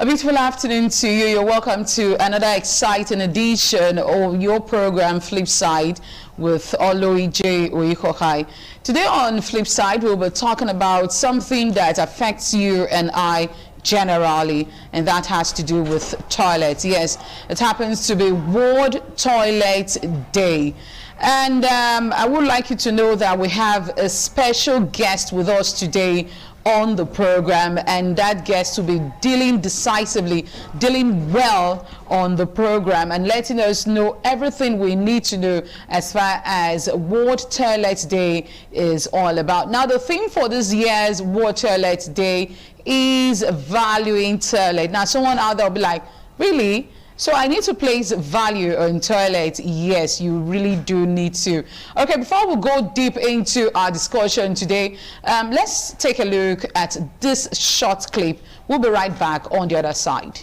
A beautiful afternoon to you. You're welcome to another exciting edition of your program Flipside with Oloi J. Oikohai. Today on Flipside, we'll be talking about something that affects you and I generally, and that has to do with toilets. Yes, it happens to be World Toilet Day. And I would like you to know that we have a special guest with us today on the program, and that guest will be dealing decisively, dealing well on the program and letting us know everything we need to know as far as World Toilet Day is all about. Now, the theme for this year's World Toilet Day is valuing toilet. Now, someone out there will be like, really? So I need to place value on toilet? Yes, you really do need to. Okay, before we go deep into our discussion today, let's take a look at this short clip. We'll be right back on the other side.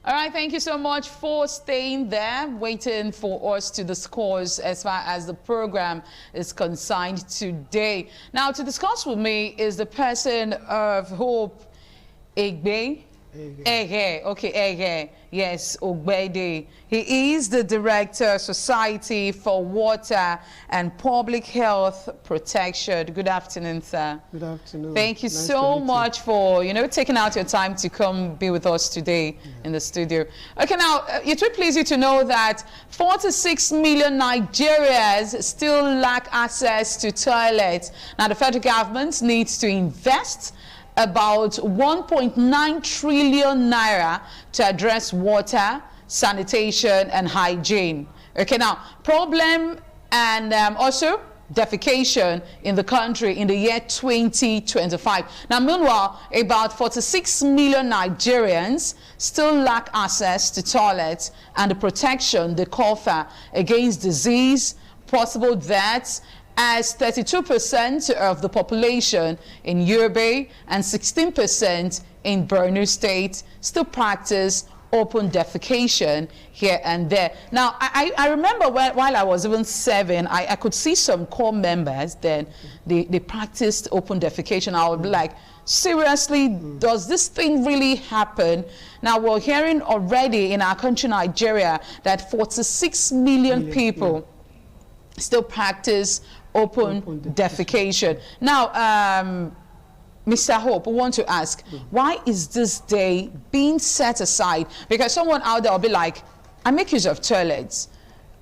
All right, thank you so much for staying there, waiting for us to discuss as far as the program is concerned today. Now, to discuss with me is the person of Hope Egbe. Ege, okay, Ege, yes, Ogbede. He is the Director, Society for Water and Public Health Protection. Good afternoon, sir. Good afternoon. Thank you so much for, taking out your time to come be with us today in the studio. Okay, now, it will please you to know that 46 million Nigerians still lack access to toilets. Now, the federal government needs to invest about 1.9 trillion naira to address water, sanitation, and hygiene. Okay, now, problem and also defecation in the country in the year 2025. Now, meanwhile, about 46 million Nigerians still lack access to toilets and the protection they offer against disease, possible deaths, as 32% of the population in Yobe and 16% in Borno State still practice open defecation here and there. Now, I remember while I was even 7, I could see some core members then, they practiced open defecation. I would be like, seriously, does this thing really happen? Now, we're hearing already in our country, Nigeria, that 46 million people still practice open defecation. Now, Mr. Hope, we want to ask, why is this day being set aside? Because someone out there will be like, I make use of toilets.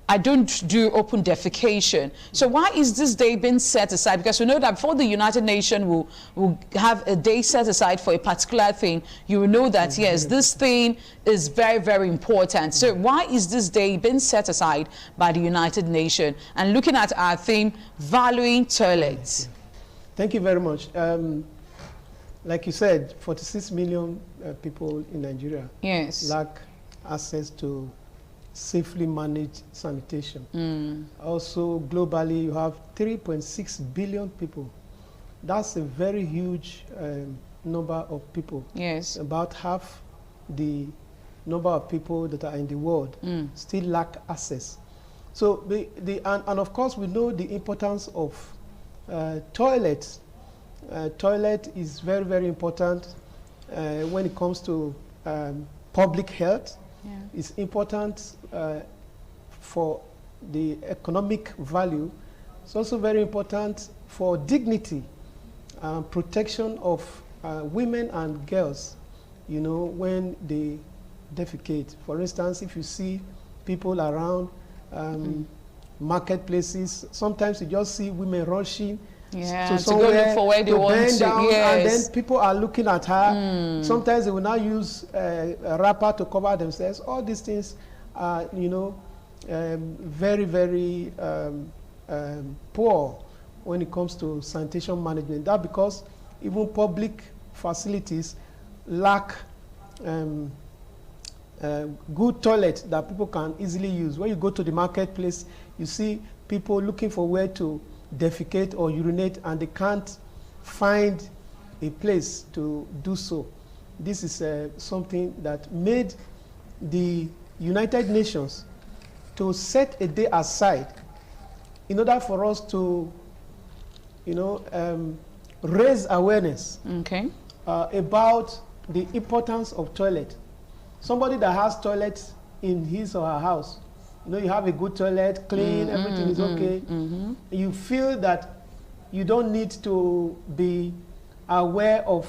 I don't do open defecation. So why is this day being set aside? Because we know that before the United Nations will have a day set aside for a particular thing, you will know that, yes, this thing is very, very important. So why is this day being set aside by the United Nations? And looking at our theme, valuing toilets. Thank you very much. Like you said, 46 million people in Nigeria lack access to safely managed sanitation. Also, globally, you have 3.6 billion people. That's a very huge number of people. Yes. About half the number of people that are in the world still lack access. So, and of course, we know the importance of toilets. Toilet is very, very important when it comes to public health. It's important for the economic value. It's also very important for dignity and protection of women and girls you know, when they defecate. For instance, if you see people around marketplaces, sometimes you just see women rushing to somewhere, go look for where they want to. Down, yes. And then people are looking at her. Sometimes they will now use a wrapper to cover themselves. All these things are, you know, very, very poor when it comes to sanitation management. That's because even public facilities lack good toilets that people can easily use. When you go to the marketplace, you see people looking for where to defecate or urinate, and they can't find a place to do so. This is something that made the United Nations to set a day aside in order for us to, you know, raise awareness about the importance of toilet. Somebody that has toilet in his or her house, you know, you have a good toilet, clean, everything is okay. You feel that you don't need to be aware of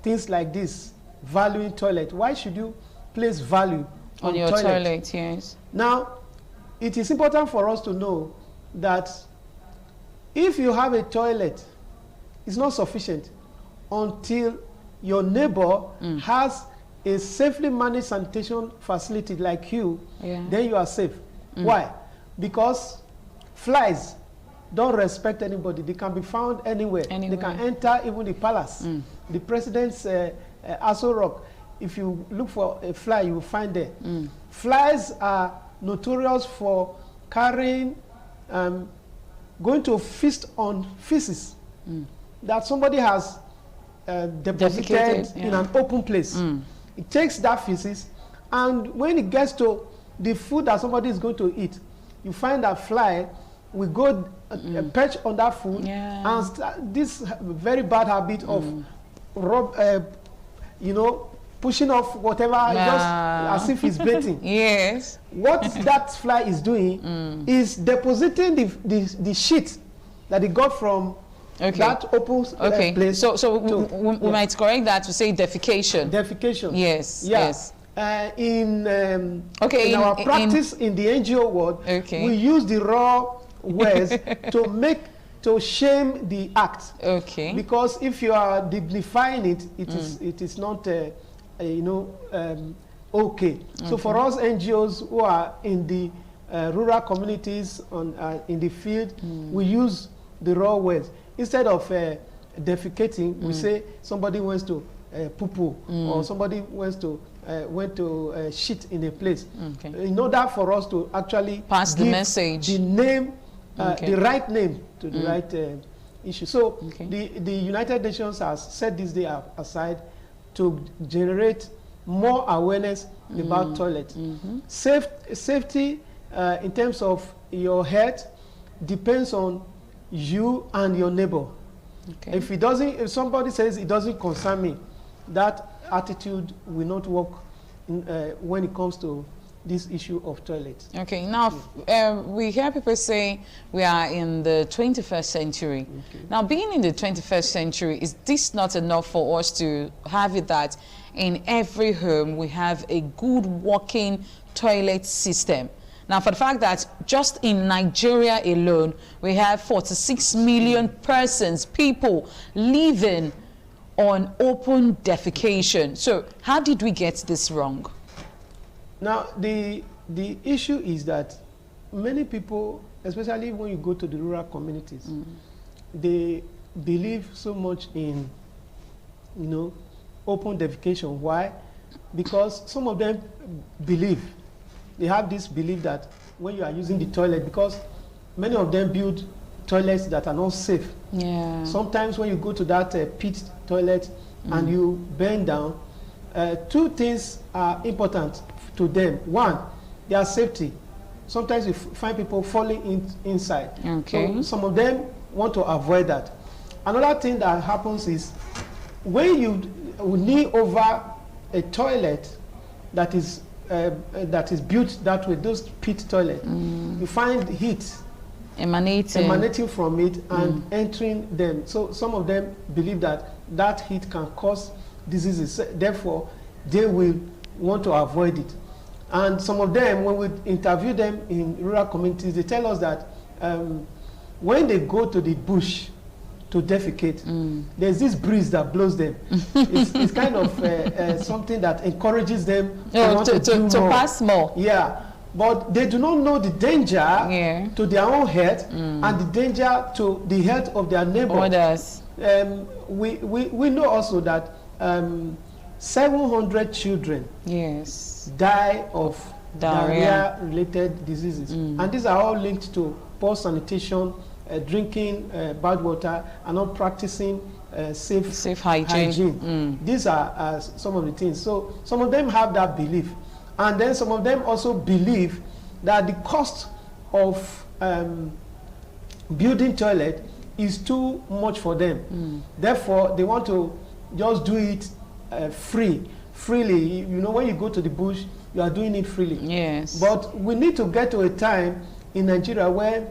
things like this, valuing toilet. Why should you place value on your toilet? Yes. Now, it is important for us to know that if you have a toilet, it's not sufficient until your neighbor has a safely managed sanitation facility like you, then you are safe. Why? Because flies don't respect anybody. They can be found anywhere. They can enter even the palace. The president's Aso Rock, if you look for a fly, you will find there. Flies are notorious for carrying, going to feast on feces that somebody has deposited in an open place. It takes that feces, and when it gets to the food that somebody is going to eat, you find that fly will go perch on that food and start this very bad habit of you know, pushing off whatever just as if he's baiting. Yes. What that fly is doing is depositing the shit that he got from that open place. So we might correct that to say defecation. Defecation. Yes. Yeah. Yes. In our practice in the NGO world, we use the raw words to shame the act. Because if you are dignifying it, it is not you know, okay. So for us NGOs who are in the rural communities in the field, we use the raw words. Instead of defecating, we say somebody wants to poo-poo, or somebody wants to went to shit in a place. In order for us to actually pass the message, the name, the right name to the right issue. So the United Nations has set this day aside to generate more awareness about toilet. Safety in terms of your health depends on you and your neighbor. If somebody says it doesn't concern me, that attitude will not work when it comes to this issue of toilet. Now we hear people say we are in the 21st century. Now, being in the 21st century, is this not enough for us to have it that in every home we have a good working toilet system? Now, for the fact that just in Nigeria alone, we have 46 million people living on open defecation. So how did we get this wrong? Now, the issue is that many people, especially when you go to the rural communities, they believe so much in, you know, open defecation. Why? Because some of them believe, they have this belief that when you are using the toilet, because many of them build toilets that are not safe. Sometimes when you go to that pit toilet and you bend down, two things are important to them. One, their safety. Sometimes you find people falling inside. So some of them want to avoid that. Another thing that happens is when you knee over a toilet that is built that way, those pit toilet, you find heat emanating from it and entering them. So some of them believe that that heat can cause diseases. Therefore, they will want to avoid it. And some of them, when we interview them in rural communities, they tell us that when they go to the bush to defecate, there's this breeze that blows them. It's kind of something that encourages them to pass more. Yeah, but they do not know the danger to their own health and the danger to the health of their neighbor. Others. We know also that 700 children die of diarrhea-related diseases, and these are all linked to poor sanitation, drinking bad water, and not practicing safe hygiene. These are some of the things. So some of them have that belief, and then some of them also believe that the cost of building toilet is too much for them. Therefore, they want to just do it freely. You know, when you go to the bush, you are doing it freely. Yes. But we need to get to a time in Nigeria where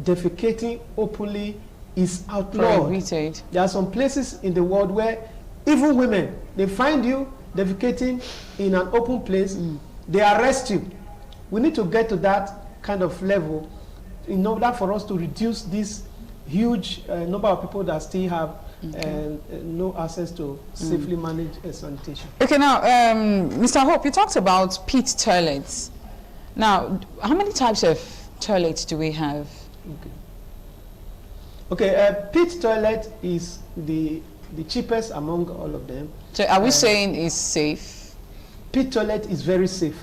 defecating openly is outlawed. Prohibited. There are some places in the world where even women, they find you defecating in an open place, they arrest you. We need to get to that kind of level in order for us to reduce this huge number of people that still have no access to safely managed sanitation. Okay, now, Mr. Hope, you talked about pit toilets. Now, how many types of toilets do we have? Okay, pit toilet is the cheapest among all of them. So are we saying it's safe? Pit toilet is very safe.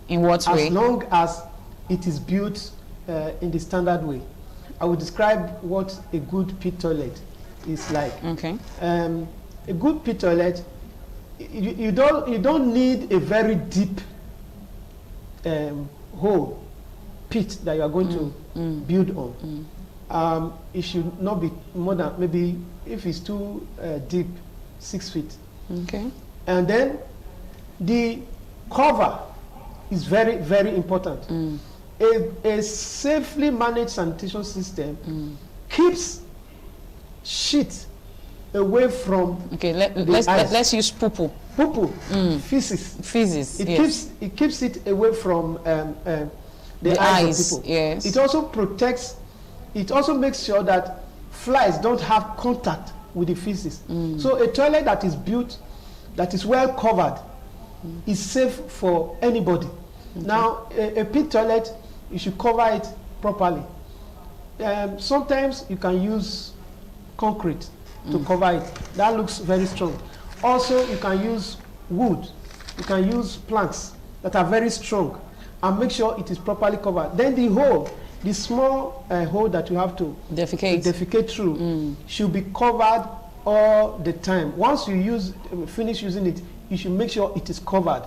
In what way? As long as it is built in the standard way. I will describe what a good pit toilet is like. Okay. A good pit toilet, you don't need a very deep hole, pit that you are going to build on. It should not be more than, maybe if it's too deep, 6 feet. Okay. And then the cover is very, very important. A safely managed sanitation system keeps shit away from let's use poo-poo. Poo-poo, feces. Feces, It keeps it away from the eyes of people. Yes. It also protects, it also makes sure that flies don't have contact with the feces. So a toilet that is built, that is well covered, is safe for anybody. Now, a pit toilet, you should cover it properly. Sometimes you can use concrete to cover it. That looks very strong. Also, you can use wood. You can use planks that are very strong, and make sure it is properly covered. Then the hole, the small hole that you have to defecate through, should be covered all the time. Once you finish using it, you should make sure it is covered.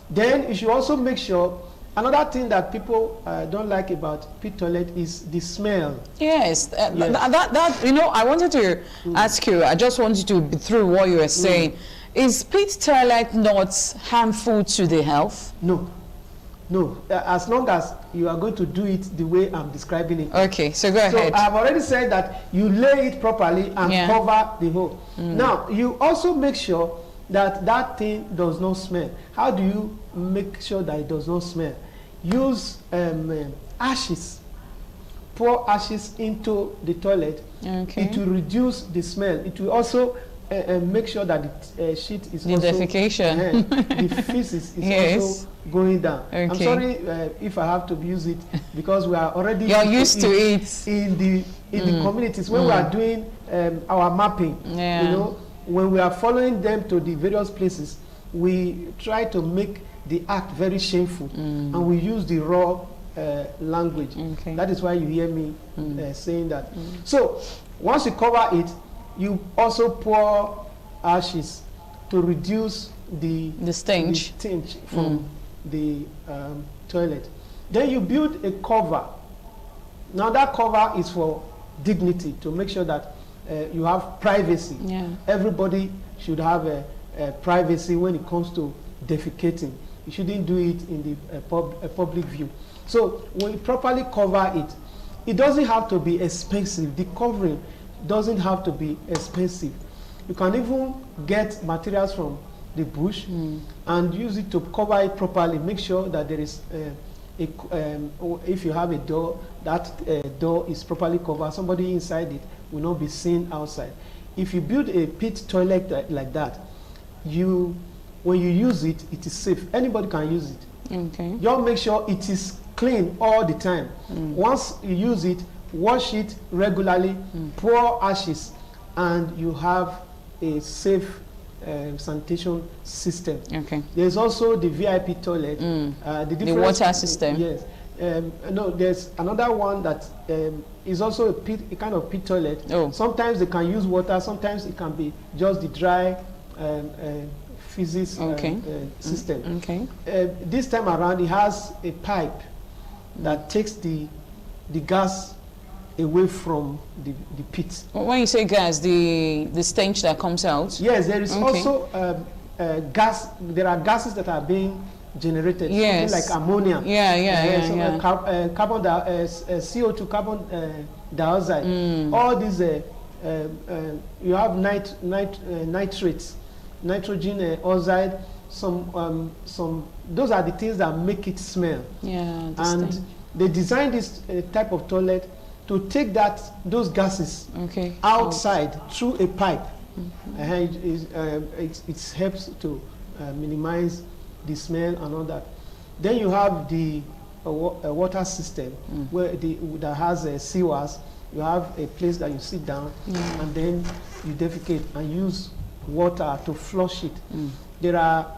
Then you should also make sure, another thing that people don't like about pit toilet is the smell. Yes, that you know, I wanted to ask you, I just wanted to be through what you were saying. Is pit toilet not harmful to the health? No. No, as long as you are going to do it the way I'm describing it. Okay, so go ahead. So I've already said that you lay it properly and cover the hole. Now, you also make sure that that thing does not smell. How do you make sure that it does not smell? Use ashes. Pour ashes into the toilet. Okay. It will reduce the smell. It will also make sure that the shit is also... defecation. The feces is also going down. Okay. I'm sorry if I have to use it, because we are already... You're used to it. In the communities. When we are doing our mapping, you know, when we are following them to the various places, we try to make the act very shameful, and we use the raw language. Okay. That is why you hear me saying that. So once you cover it, you also pour ashes to reduce the stench from the toilet. Then you build a cover. Now that cover is for dignity, to make sure that you have privacy. Everybody should have a privacy when it comes to defecating. You shouldn't do it in the public view. So when you properly cover it, it doesn't have to be expensive. The covering doesn't have to be expensive. You can even get materials from the bush and use it to cover it properly. Make sure that there is if you have a door, that door is properly covered. Somebody inside it will not be seen outside. If you build a pit toilet like that, when you use it, it is safe. Anybody can use it. Okay. Just make sure it is clean all the time. Once you use it, wash it regularly, pour ashes, and you have a safe sanitation system. Okay. There's also the VIP toilet. The water system. Yes. No, there's another one that is also a kind of pit toilet. Oh. Sometimes they can use water. Sometimes it can be just the dry physics system. Okay. This time around, it has a pipe that takes the gas away from the pit. When you say gas, the stench that comes out? Yes, there is also gas. There are gases that are being generated, something like ammonia. CO2, carbon dioxide. All these, you have nitrates, nitrogen oxide. Some those are the things that make it smell. Yeah, and they designed this type of toilet to take those gases outside through a pipe. It helps to minimize the smell and all that. Then you have the water system where that has sewers. You have a place that you sit down and then you defecate and use water to flush it. There are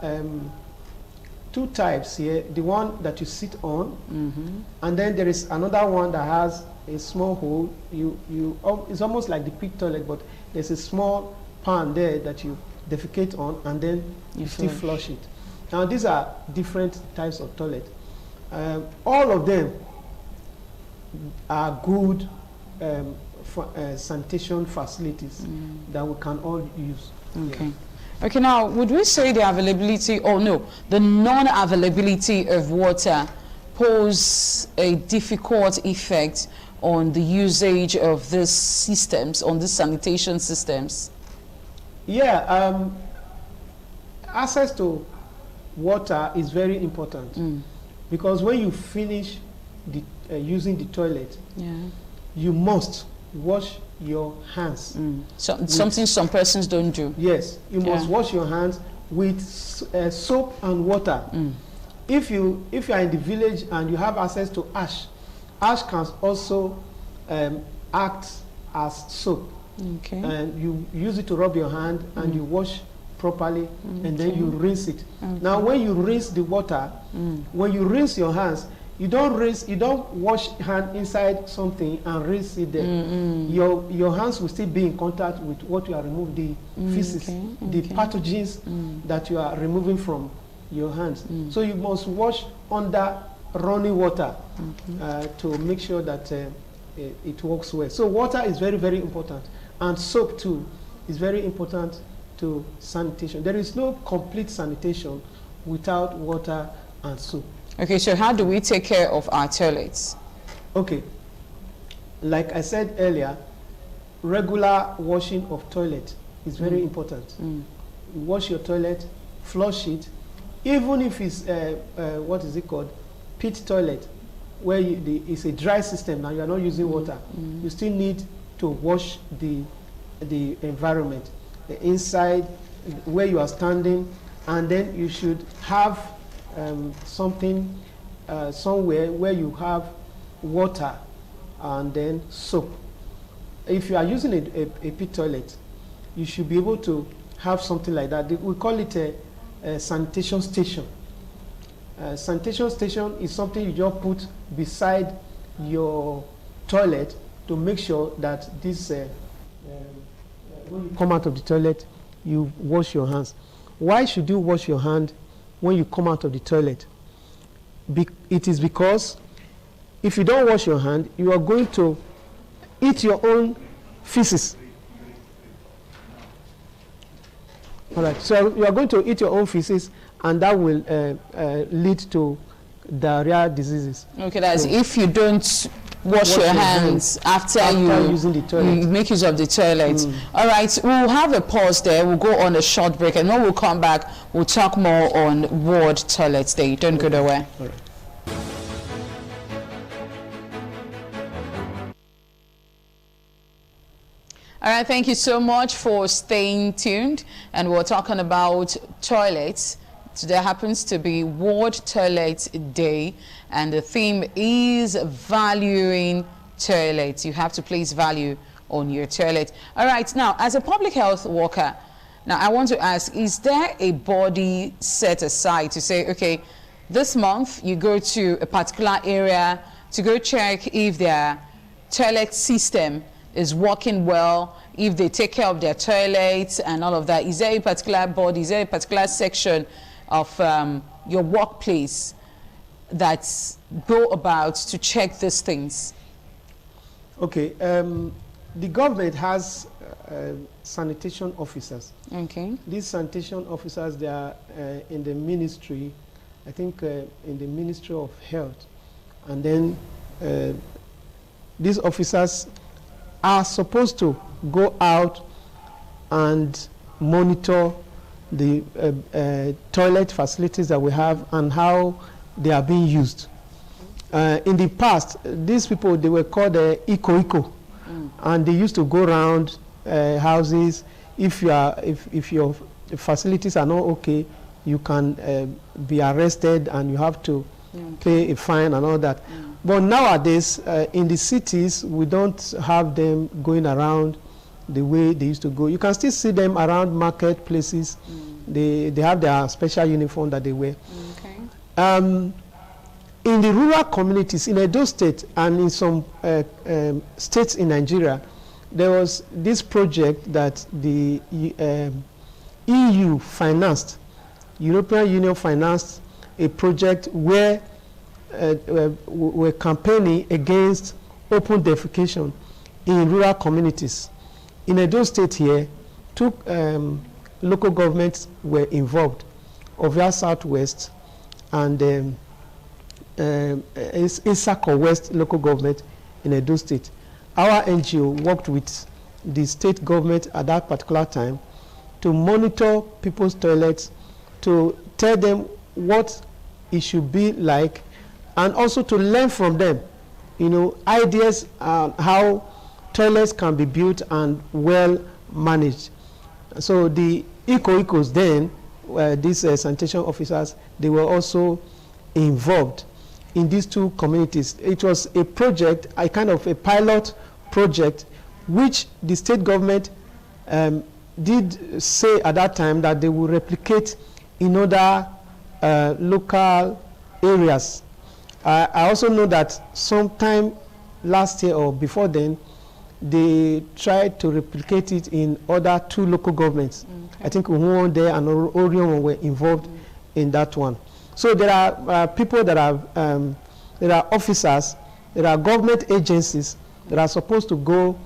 two types here. The one that you sit on, and then there is another one that has a small hole. It's almost like the pit toilet, but there's a small pan there that you defecate on, and then you still flush it. Now these are different types of toilet. All of them are good sanitation facilities that we can all use. Okay. Yeah. Okay, now, would we say the availability, or no, the non-availability of water pose a difficult effect on the usage of these systems, on the sanitation systems? Yeah, access to water is very important because when you finish using the toilet, you must wash your hands. Something some persons don't do. Yes, you must wash your hands with soap and water. If you are in the village and you have access to ash can also act as soap. Okay. And you use it to rub your hand and you wash properly and then you rinse it. Now when you rinse the water, when you rinse your hands, you don't wash hand inside something and rinse it there. Your hands will still be in contact with what you are removing, the feces, the pathogens that you are removing from your hands. So you must wash under running water to make sure that it works well. So water is very, very important. And soap too is very important to sanitation. There is no complete sanitation without water and soap. Okay, so how do we take care of our toilets? Okay, like I said earlier, regular washing of toilet is very important. Wash your toilet, flush it, even if it's what is it called, pit toilet, where it's a dry system and you are not using water. You still need to wash the environment, the inside, where you are standing, and then you should have something somewhere where you have water and then soap. If you are using a pit toilet, you should be able to have something like that. We call it a sanitation station. Sanitation station is something you just put beside your toilet to make sure that this when you come out of the toilet, you wash your hands. Why should you wash your hand when you come out of the toilet? It is because if you don't wash your hand, you are going to eat your own feces. All right, so you are going to eat your own feces, and that will lead to diarrhea diseases. Okay, that's if you don't wash your hands after you using the toilet. Make use of the toilet. All right, we'll have a pause there. We'll go on a short break, and when we'll come back, we'll talk more on World Toilet Day. Don't go away. All right. All right, thank you so much for staying tuned. And we're talking about toilets. Today happens to be World Toilet Day, and the theme is valuing toilets. You have to place value on your toilet. All right, now, as a public health worker, now I want to ask, is there a body set aside to say, okay, this month you go to a particular area to go check if their toilet system is working well, if they take care of their toilets and all of that? Is there a particular body, is there a particular section of your workplace that go about to check these things? Okay, the government has sanitation officers. Okay. These sanitation officers, they are in the ministry, I think in the Ministry of Health. And then these officers are supposed to go out and monitor the toilet facilities that we have and how they are being used. In the past, these people, they were called eco, and they used to go around houses. If your facilities are not okay, you can be arrested and you have to pay a fine and all that. But nowadays, in the cities, we don't have them going around the way they used to go. You can still see them around marketplaces. They have their special uniform that they wear. Okay. In the rural communities, in Edo State and in some states in Nigeria, there was this project that the EU financed, European Union financed a project where we're campaigning against open defecation in rural communities. In Edo State here, two local governments were involved, Ovia Southwest and Isako West local government in Edo State. Our NGO worked with the state government at that particular time to monitor people's toilets, to tell them what it should be like, and also to learn from them, you know, ideas on how toilets can be built and well managed. So the eco-ecos then, these sanitation officers, they were also involved in these two communities. It was a project, a kind of a pilot project, which the state government did say at that time that they will replicate in other local areas. I also know that sometime last year or before then, they tried to replicate it in other two local governments. Okay. I think Uhunwon there and Orion were involved in that one. So there are people that are, there are officers, there are government agencies that are supposed to go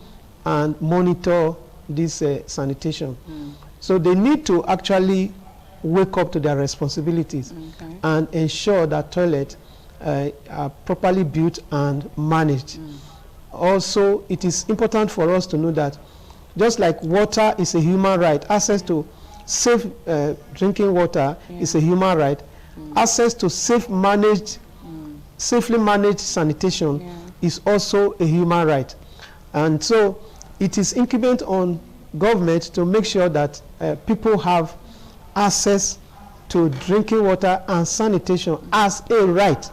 and monitor this sanitation. So they need to actually wake up to their responsibilities and ensure that toilets are properly built and managed. Also, it is important for us to know that just like water is a human right, access to safe drinking water is a human right, access to safely managed sanitation is also a human right. And so it is incumbent on government to make sure that people have access to drinking water and sanitation as a right.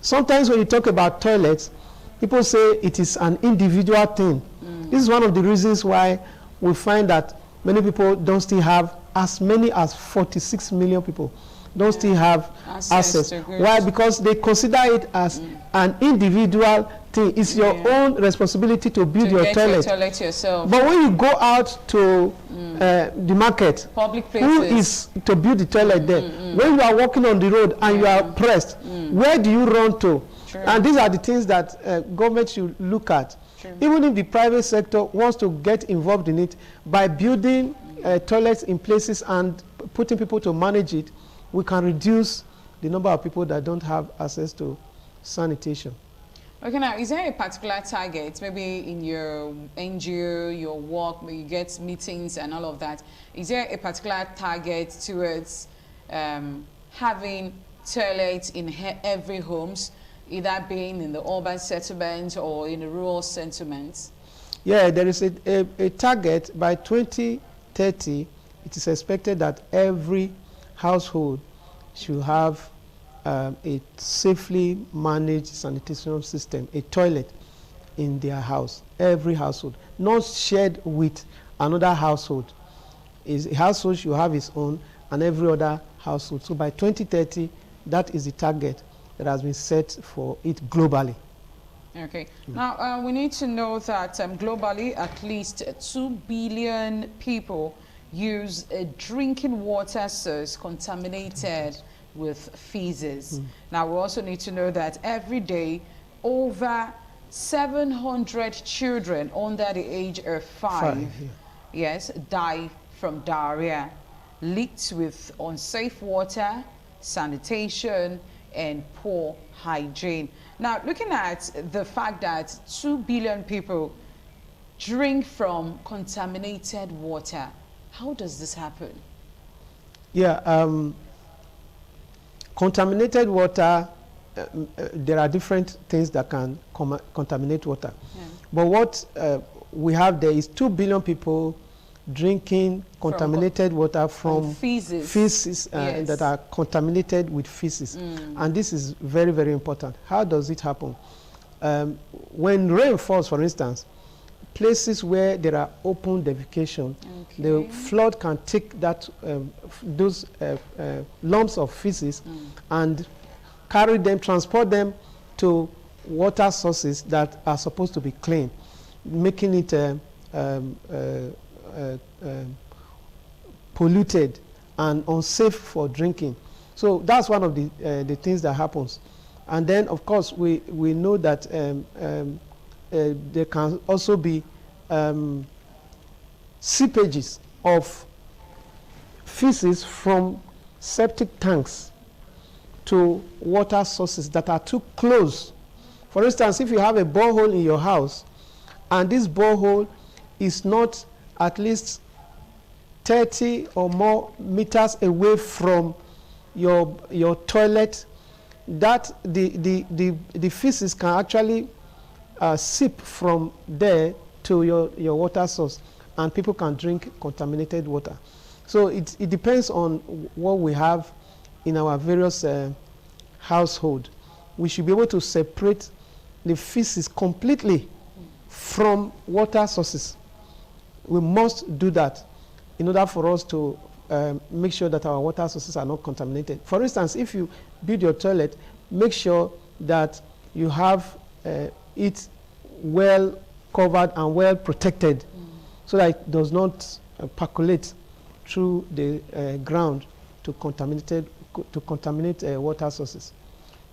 Sometimes when you talk about toilets, people say it is an individual thing. This is one of the reasons why we find that many people don't still have, as many as 46 million people don't still have access. Why? Because they consider it as an individual thing. It's your own responsibility to build your toilet. Yourself. But when you go out to the market, public places, who is to build the toilet there? When you are walking on the road and you are pressed, where do you run to? And these are the things that government should look at. Even if the private sector wants to get involved in it by building toilets in places and putting people to manage it, we can reduce the number of people that don't have access to sanitation. Okay, now, is there a particular target, maybe in your NGO, your work, where you get meetings and all of that? Is there a particular target towards having toilets in every homes, either being in the urban settlements or in the rural settlements? Yeah, there is a target by 2030. It is expected that every household should have a safely managed sanitation system, a toilet in their house, every household, not shared with another household. A household should have its own, and every other household. So by 2030, that is the target that has been set for it globally. Okay. Now, we need to know that globally, at least 2 billion people use a drinking water source contaminated with feces. Now, we also need to know that every day, over 700 children under the age of 5 yes, die from diarrhea, leaked with unsafe water, sanitation, and poor hygiene. Now, looking at the fact that 2 billion people drink from contaminated water, how does this happen? Yeah, contaminated water, there are different things that can contaminate water. Yeah. But what we have there is 2 billion people drinking contaminated water from feces yes. that are contaminated with feces. And this is very, very important. How does it happen? When rain falls, for instance, places where there are open defecation, the flood can take that those lumps of feces and carry them, transport them to water sources that are supposed to be clean, making it polluted and unsafe for drinking. So that's one of the things that happens. And then, of course, we know that there can also be seepages of feces from septic tanks to water sources that are too close. For instance, if you have a borehole in your house and this borehole is not at least 30 or more meters away from your toilet, that the feces can actually seep from there to your water source, and people can drink contaminated water. So it depends on what we have in our various household. We should be able to separate the feces completely from water sources. We must do that in order for us to make sure that our water sources are not contaminated. For instance, if you build your toilet, make sure that you have it well covered and well protected so that it does not percolate through the ground to contaminate water sources.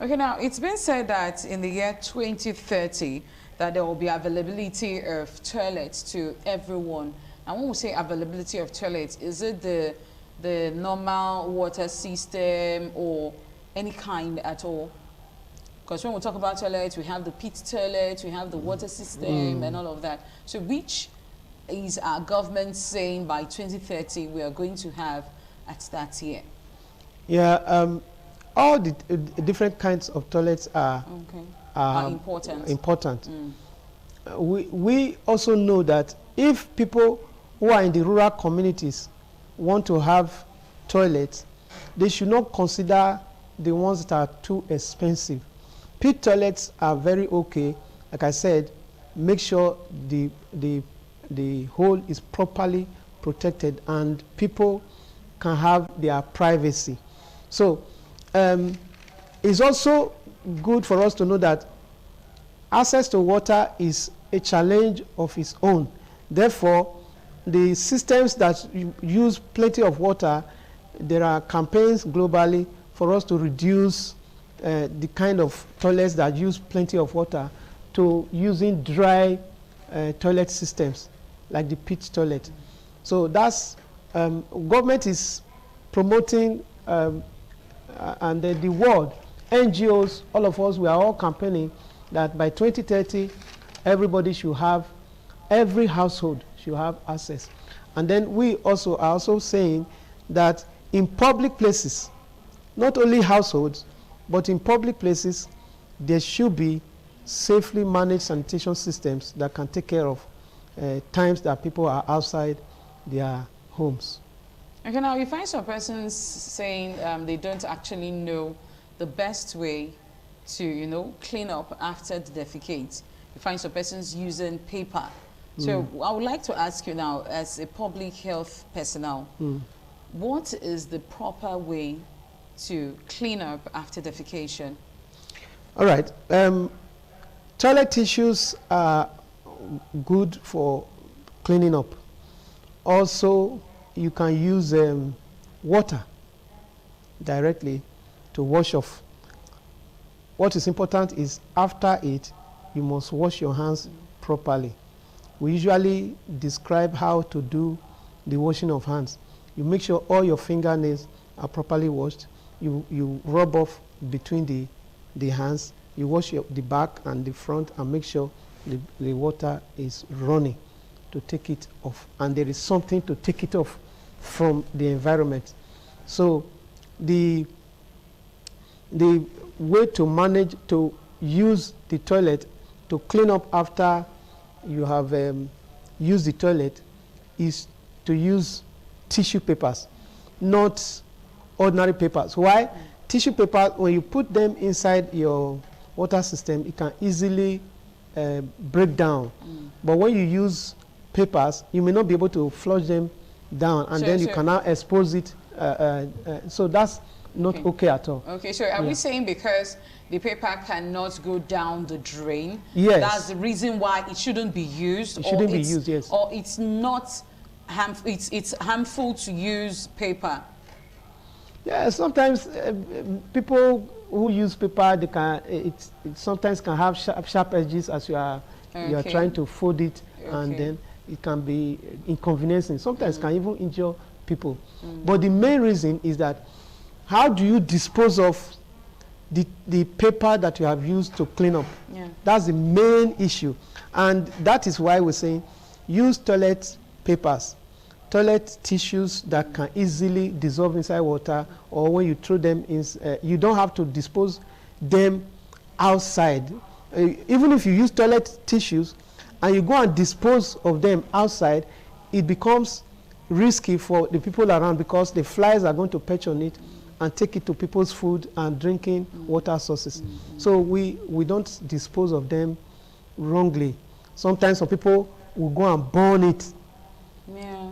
Okay, now it's been said that in the year 2030 that there will be availability of toilets to everyone. And when we say availability of toilets, is it the normal water system or any kind at all? Because when we talk about toilets, we have the pit toilet, we have the water system and all of that. So which is our government saying by 2030 we are going to have at that year? Yeah, all the different kinds of toilets are important. We also know that if people who are in the rural communities want to have toilets, they should not consider the ones that are too expensive. Pit toilets are very okay. Like I said, make sure the hole is properly protected and people can have their privacy. So it's also good for us to know that access to water is a challenge of its own. Therefore, the systems that use plenty of water, there are campaigns globally for us to reduce the kind of toilets that use plenty of water to using dry toilet systems like the pit toilet. So that's government is promoting and the world, NGOs, all of us, we are all campaigning that by 2030, everybody should have, every household should have access. And then we also are also saying that in public places, not only households, but in public places, there should be safely managed sanitation systems that can take care of times that people are outside their homes. Okay, now you find some persons saying they don't actually know the best way to, you know, clean up after the defecate. You find some persons using paper. So I would like to ask you now, as a public health personnel, what is the proper way to clean up after defecation? All right. Toilet tissues are good for cleaning up. Also, you can use water directly to wash off. What is important is after it, you must wash your hands properly. We usually describe how to do the washing of hands. You make sure all your fingernails are properly washed. You rub off between the hands. You wash the back and the front and make sure the water is running to take it off. And there is something to take it off from the environment. So the way to manage to use the toilet to clean up after you have used the toilet is to use tissue papers, not ordinary papers. Why? Tissue paper, when you put them inside your water system, it can easily break down. But when you use papers, you may not be able to flush them down, and then you can now expose it. So that's not okay at all. Okay, so are we saying because the paper cannot go down the drain, yes, that's the reason why it shouldn't be used? It shouldn't be used, yes. Or it's not harmful, it's harmful to use paper? Yeah, sometimes people who use paper, they can, it sometimes can have sharp edges as you are trying to fold it, and then it can be inconveniencing. Sometimes it can even injure people. But the main reason is that how do you dispose of the paper that you have used to clean up? That's the main issue. And that is why we're saying use toilet papers, toilet tissues that can easily dissolve inside water, or when you throw them in, you don't have to dispose them outside. Even if you use toilet tissues and you go and dispose of them outside, it becomes risky for the people around, because the flies are going to perch on it and take it to people's food and drinking water sources. So we don't dispose of them wrongly. Sometimes some people will go and burn it.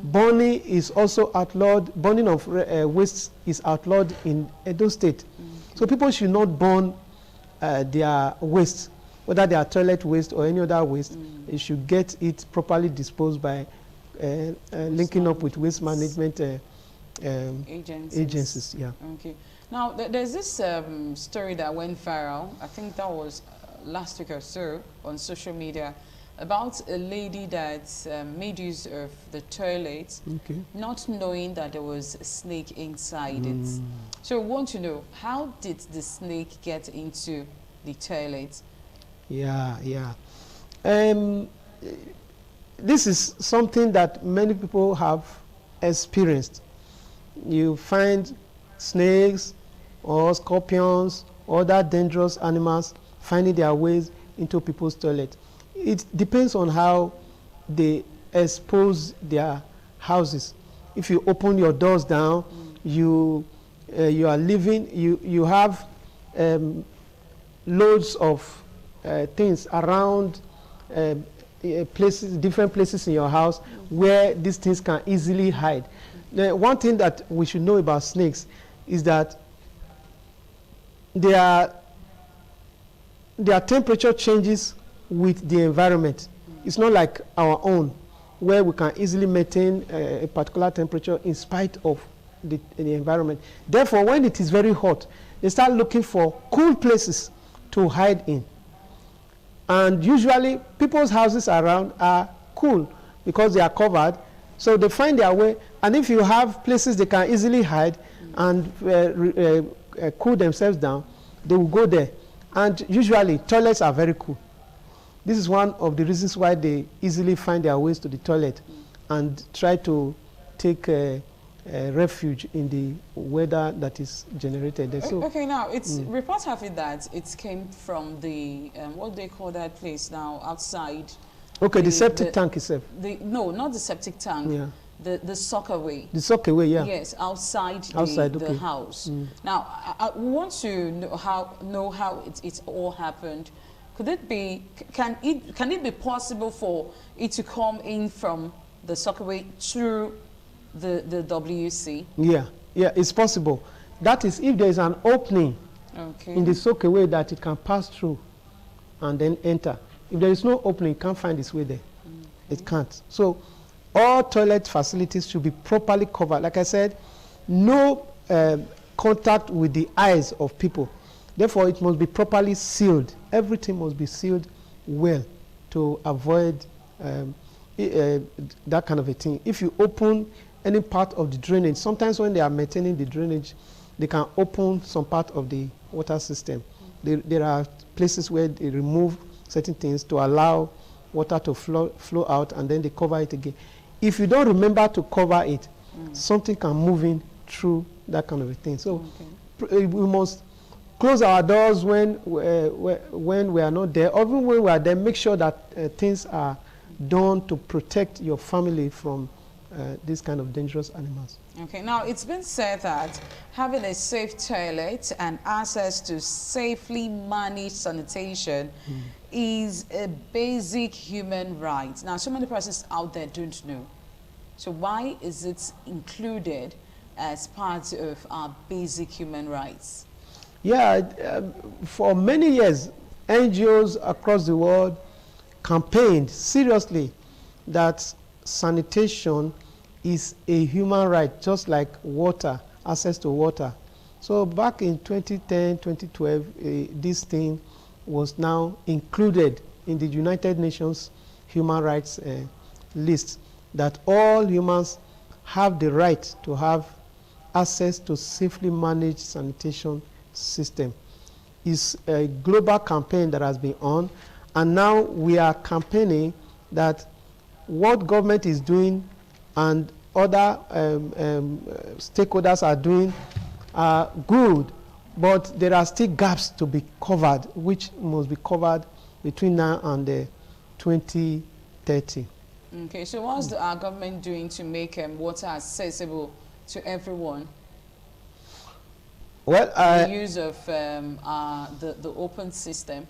Burning is also outlawed. Burning of waste is outlawed in Edo State. So people should not burn their waste, whether they are toilet waste or any other waste. They should get it properly disposed by linking up with waste management agencies. Yeah. Okay. Now there's this story that went viral. I think that was last week or so on social media, about a lady that made use of the toilet, not knowing that there was a snake inside it. So we want to know, how did the snake get into the toilet? This is something that many people have experienced. You find snakes or scorpions or other dangerous animals finding their ways into people's toilet. It depends on how they expose their houses. If you open your doors down, you are living, you have loads of things around places, different places in your house where these things can easily hide. The one thing that we should know about snakes is that their temperature changes with the environment. It's not like our own, where we can easily maintain a particular temperature in spite of the environment. Therefore, when it is very hot, they start looking for cool places to hide in. And usually, people's houses around are cool because they are covered. So they find their way. And if you have places they can easily hide and cool themselves down, they will go there. And usually, toilets are very cool. This is one of the reasons why they easily find their ways to the toilet and try to take refuge in the weather that is generated there. So, okay, now it's reports have it that it came from the what do they call that place now outside. Okay, the septic tank itself. No, not the septic tank. Yeah. The sockaway. The sockaway, yeah. Yes, outside the house. Now, I want to know how it's all happened. Could it be? Can it be possible for it to come in from the sockaway through the WC? Yeah, it's possible. That is, if there is an opening in the sockaway that it can pass through and then enter. If there is no opening, it can't find its way there. It can't. So all toilet facilities should be properly covered. Like I said, no contact with the eyes of people. Therefore, it must be properly sealed. Everything must be sealed well to avoid that kind of a thing. If you open any part of the drainage, sometimes when they are maintaining the drainage, they can open some part of the water system. There are places where they remove certain things to allow water to flow out, and then they cover it again. If you don't remember to cover it, something can move in through that kind of a thing. So we must close our doors when we are not there. Even when we are there, make sure that things are done to protect your family from these kind of dangerous animals. Okay, now it's been said that having a safe toilet and access to safely managed sanitation is a basic human right. Now, so many persons out there don't know. So why is it included as part of our basic human rights? Yeah, for many years, NGOs across the world campaigned seriously that sanitation is a human right, just like water, access to water. So back in 2010, 2012, this thing was now included in the United Nations human rights list, that all humans have the right to have access to safely managed sanitation system. It's a global campaign that has been on, and now we are campaigning that what government is doing and other stakeholders are doing are good, but there are still gaps to be covered, which must be covered between now and 2030. Okay, so what's our government doing to make water accessible to everyone? Well, the use of the open system.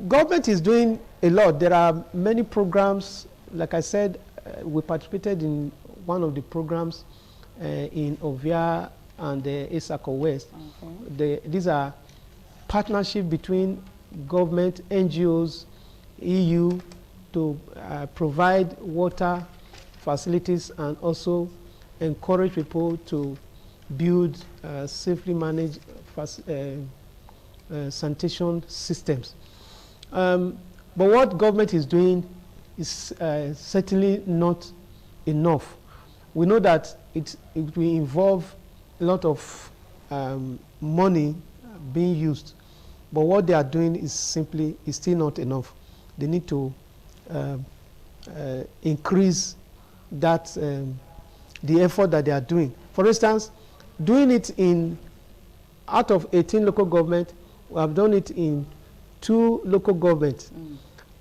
Government is doing a lot. There are many programs. Like I said, we participated in one of the programs in Ovia and Isako West. These are partnership between government, NGOs, EU to provide water facilities and also encourage people to build safely managed sanitation systems. But what government is doing is certainly not enough. We know that it will involve a lot of money being used, but what they are doing is still not enough. They need to increase that the effort that they are doing. For instance, doing it out of 18 local governments, we have done it in 2 local governments.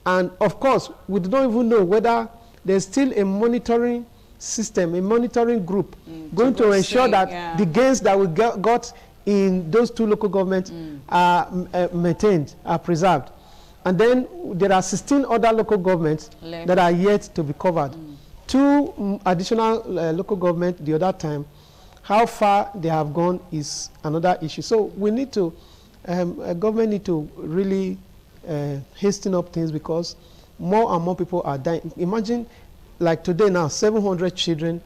And of course, we don't even know whether there's still a monitoring system, a monitoring group going to ensure that the gains that we got in those 2 local governments are maintained, are preserved. And then there are 16 other local governments that are yet to be covered. 2 additional local governments the other time. How far they have gone is another issue. So we need to, government need to really hasten up things, because more and more people are dying. Imagine, like today now, 700 children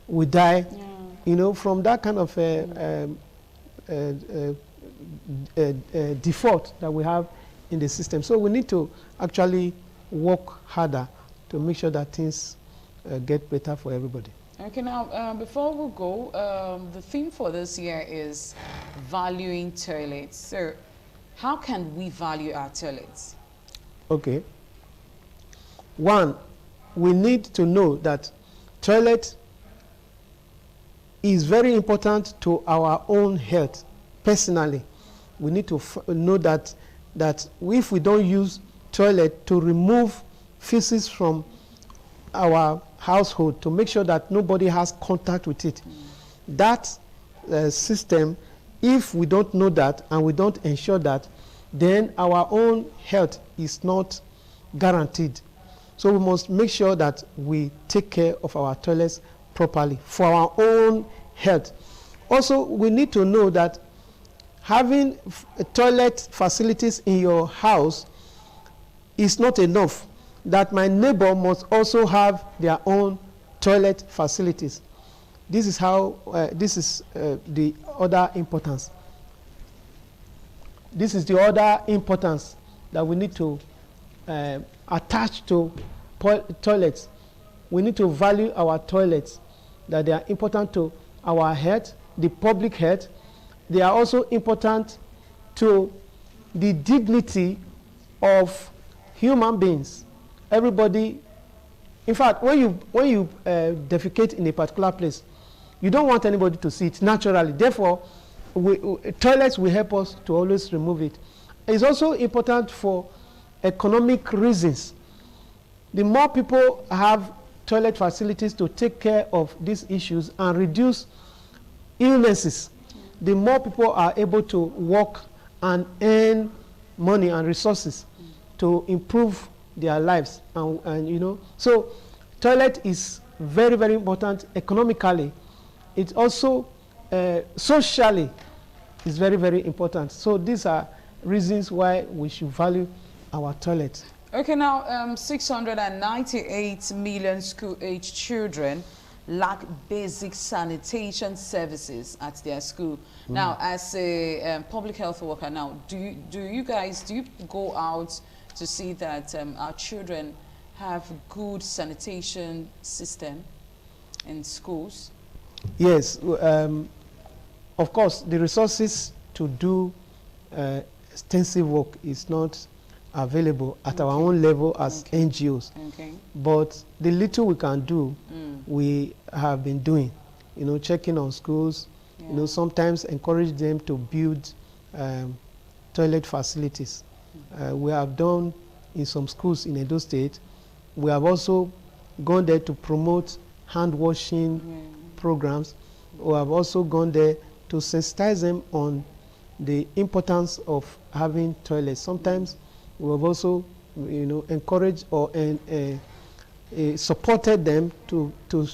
will die, you know, from that kind of default that we have in the system. So we need to actually work harder to make sure that things get better for everybody. Okay, now before we go, the theme for this year is valuing toilets. So how can we value our toilets? Okay. One, we need to know that toilet is very important to our own health. Personally, we need to know that if we don't use toilet to remove feces from our household, to make sure that nobody has contact with it, that system, if we don't know that and we don't ensure that, then our own health is not guaranteed. So we must make sure that we take care of our toilets properly for our own health. Also, we need to know that having toilet facilities in your house is not enough, that my neighbor must also have their own toilet facilities. This is how, this is the other importance. This is the other importance that we need to attach to toilets. We need to value our toilets, that they are important to our health, the public health. They are also important to the dignity of human beings. Everybody, in fact, when you defecate in a particular place, you don't want anybody to see it naturally. Therefore, toilets will help us to always remove it. It's also important for economic reasons. The more people have toilet facilities to take care of these issues and reduce illnesses, the more people are able to work and earn money and resources to improve their lives. And you know, so toilet is very, very important economically. It also socially is very, very important. So these are reasons why we should value our toilet. Okay, now 698 million school-age children lack basic sanitation services at their school. Now, as a public health worker, now do you go out to see that our children have good sanitation system in schools? Yes, of course, the resources to do extensive work is not available at our own level as NGOs. Okay. But the little we can do, we have been doing. You know, checking on schools. Yeah. You know, sometimes encourage them to build toilet facilities. We have done in some schools in Edo State. We have also gone there to promote hand washing programs. We have also gone there to sensitize them on the importance of having toilets. Sometimes we have also, you know, encouraged or supported them to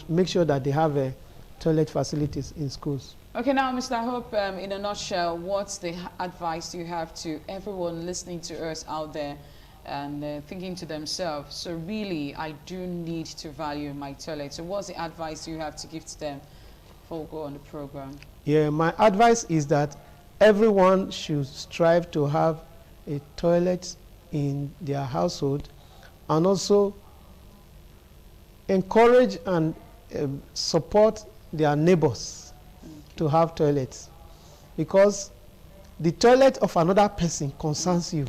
make sure that they have toilet facilities in schools. Okay, now, Mr. Hope, in a nutshell, what's the advice you have to everyone listening to us out there and thinking to themselves, so really, I do need to value my toilet. So what's the advice you have to give to them before we go on the program? Yeah, my advice is that everyone should strive to have a toilet in their household, and also encourage and support their neighbors to have toilets, because the toilet of another person concerns you.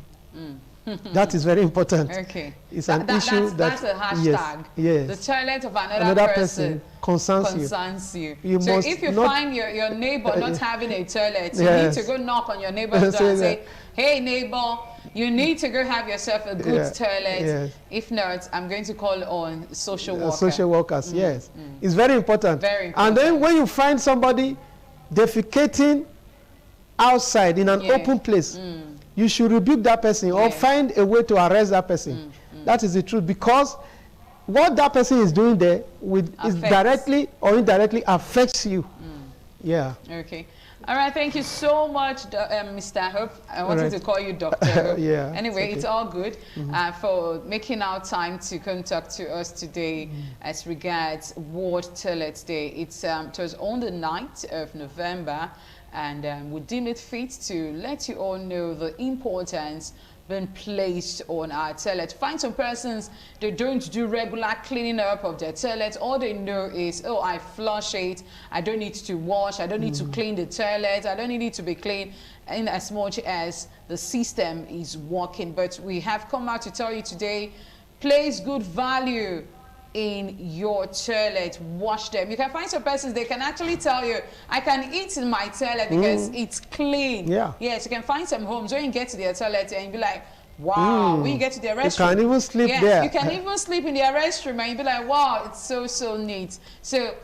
That is very important. Okay. It's an issue that's a hashtag. Yes. The toilet of another person concerns you. So if you find your neighbor not having a toilet, you need to go knock on your neighbor's door and say, hey neighbor, you need to go have yourself a good toilet. Yes. If not, I'm going to call on social workers. Social workers, yes. It's very important. Very important. And then when you find somebody defecating outside in an open place, you should rebuke that person or find a way to arrest that person. That is the truth, because what that person is doing there is directly or indirectly affects you. Yeah. Okay. All right. Thank you so much, Mr. Hope. I wanted to call you Dr. Hope. Yeah. Anyway, it's all good for making our time to come talk to us today as regards World Toilet Day. It was on the 9th of November. and we deem it fit to let you all know the importance been placed on our toilet. Find some persons, they don't do regular cleaning up of their toilet. All they know is, oh, I flush it, I don't need to wash, I don't need to clean the toilet, I don't need it to be clean, in as much as the system is working. But we have come out to tell you today, place good value in your toilet. Wash them. You can find some persons, they can actually tell you, I can eat in my toilet because it's clean. Yeah. Yes, you can find some homes when you get to their toilet and you be like, wow. When you get to their restroom, you can even sleep there. You can even sleep in their restroom and you be like, wow, it's so neat. So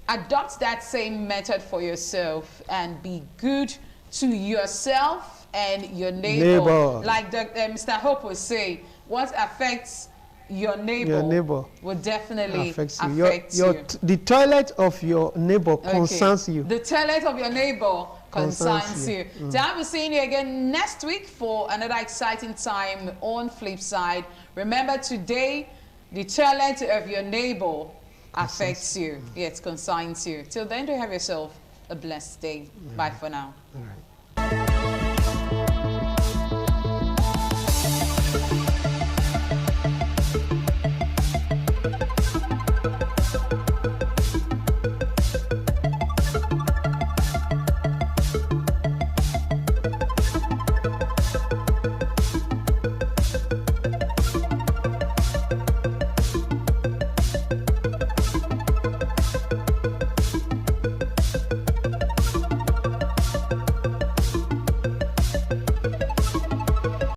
adopt that same method for yourself and be good to yourself and your neighbor. Like Mr. Hope was saying, what affects your neighbor will definitely affect you. The toilet of your neighbor concerns you. The toilet of your neighbor concerns you. So I'll be seeing you again next week for another exciting time on Flipside. Remember, today, the toilet of your neighbor affects you. Yes, concerns you. Till then, do have yourself a blessed day. Bye for now. All right.